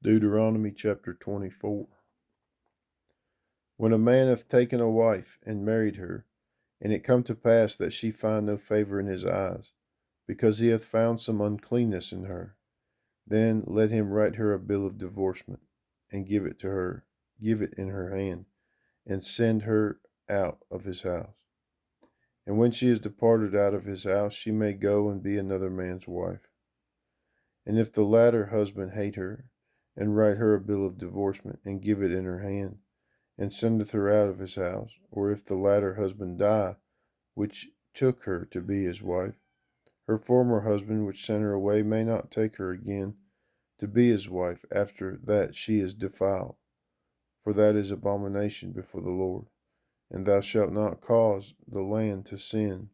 Deuteronomy chapter 24. When a man hath taken a wife and married her, and it come to pass that she find no favor in his eyes, because he hath found some uncleanness in her, then let him write her a bill of divorcement, and give it in her hand, and send her out of his house. And when she is departed out of his house, she may go and be another man's wife. And if the latter husband hate her, and write her a bill of divorcement, and give it in her hand, and sendeth her out of his house, or if the latter husband die, which took her to be his wife, her former husband which sent her away may not take her again to be his wife after that she is defiled, for that is abomination before the Lord. And thou shalt not cause the land to sin,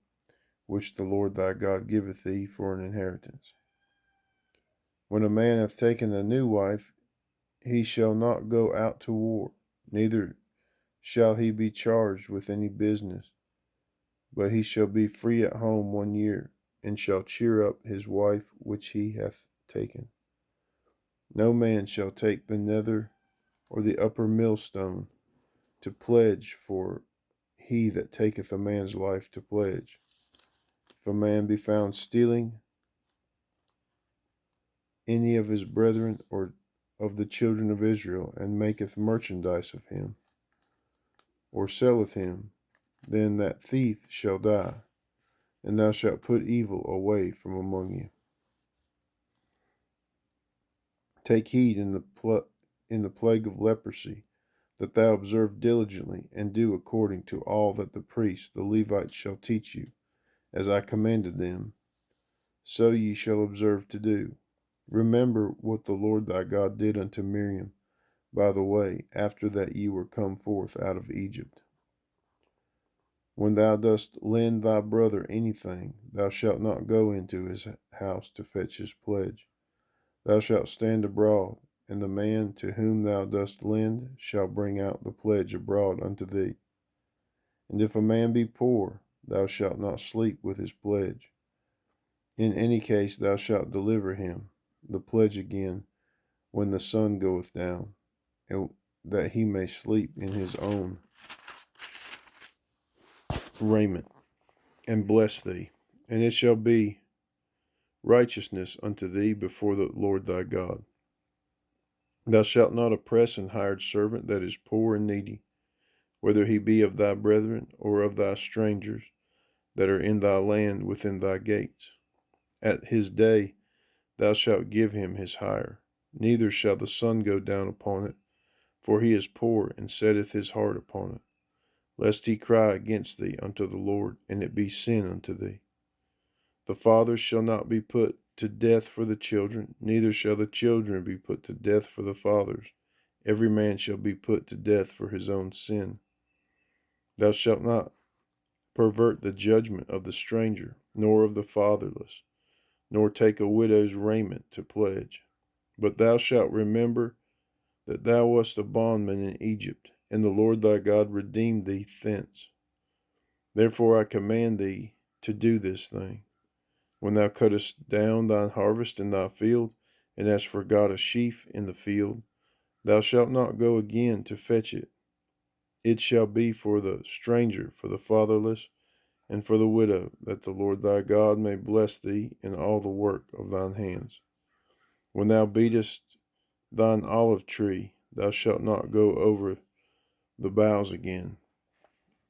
which the Lord thy God giveth thee for an inheritance. When a man hath taken a new wife, he shall not go out to war, neither shall he be charged with any business, but he shall be free at home 1 year, and shall cheer up his wife which he hath taken. No man shall take the nether or the upper millstone to pledge, for he that taketh a man's life to pledge. If a man be found stealing any of his brethren or of the children of Israel, and maketh merchandise of him, or selleth him, then that thief shall die, and thou shalt put evil away from among you. Take heed in the plague of leprosy, that thou observe diligently, and do according to all that the priests, the Levites, shall teach you, as I commanded them, so ye shall observe to do. Remember what the Lord thy God did unto Miriam by the way, after that ye were come forth out of Egypt. When thou dost lend thy brother anything, thou shalt not go into his house to fetch his pledge. Thou shalt stand abroad, and the man to whom thou dost lend shall bring out the pledge abroad unto thee. And if a man be poor, thou shalt not sleep with his pledge. In any case thou shalt deliver him the pledge again when the sun goeth down, and that he may sleep in his own raiment, and bless thee. And it shall be righteousness unto thee before the Lord thy God. Thou shalt not oppress an hired servant that is poor and needy, whether he be of thy brethren or of thy strangers that are in thy land within thy gates. At his day thou shalt give him his hire, neither shall the sun go down upon it, for he is poor and setteth his heart upon it, lest he cry against thee unto the Lord, and it be sin unto thee. The fathers shall not be put to death for the children, neither shall the children be put to death for the fathers. Every man shall be put to death for his own sin. Thou shalt not pervert the judgment of the stranger, nor of the fatherless, nor take a widow's raiment to pledge. But thou shalt remember that thou wast a bondman in Egypt, and the Lord thy God redeemed thee thence. Therefore I command thee to do this thing. When thou cuttest down thine harvest in thy field, and hast forgot a sheaf in the field, thou shalt not go again to fetch it. It shall be for the stranger, for the fatherless, and for the widow, that the Lord thy God may bless thee in all the work of thine hands. When thou beatest thine olive tree, thou shalt not go over the boughs again.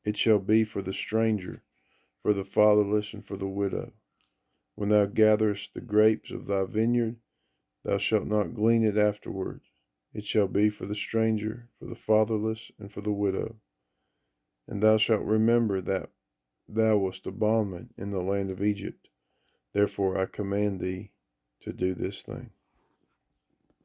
It shall be for the stranger, for the fatherless, and for the widow. When thou gatherest the grapes of thy vineyard, thou shalt not glean it afterwards. It shall be for the stranger, for the fatherless, and for the widow. And thou shalt remember that thou wast a bondman in the land of Egypt. Therefore I command thee to do this thing.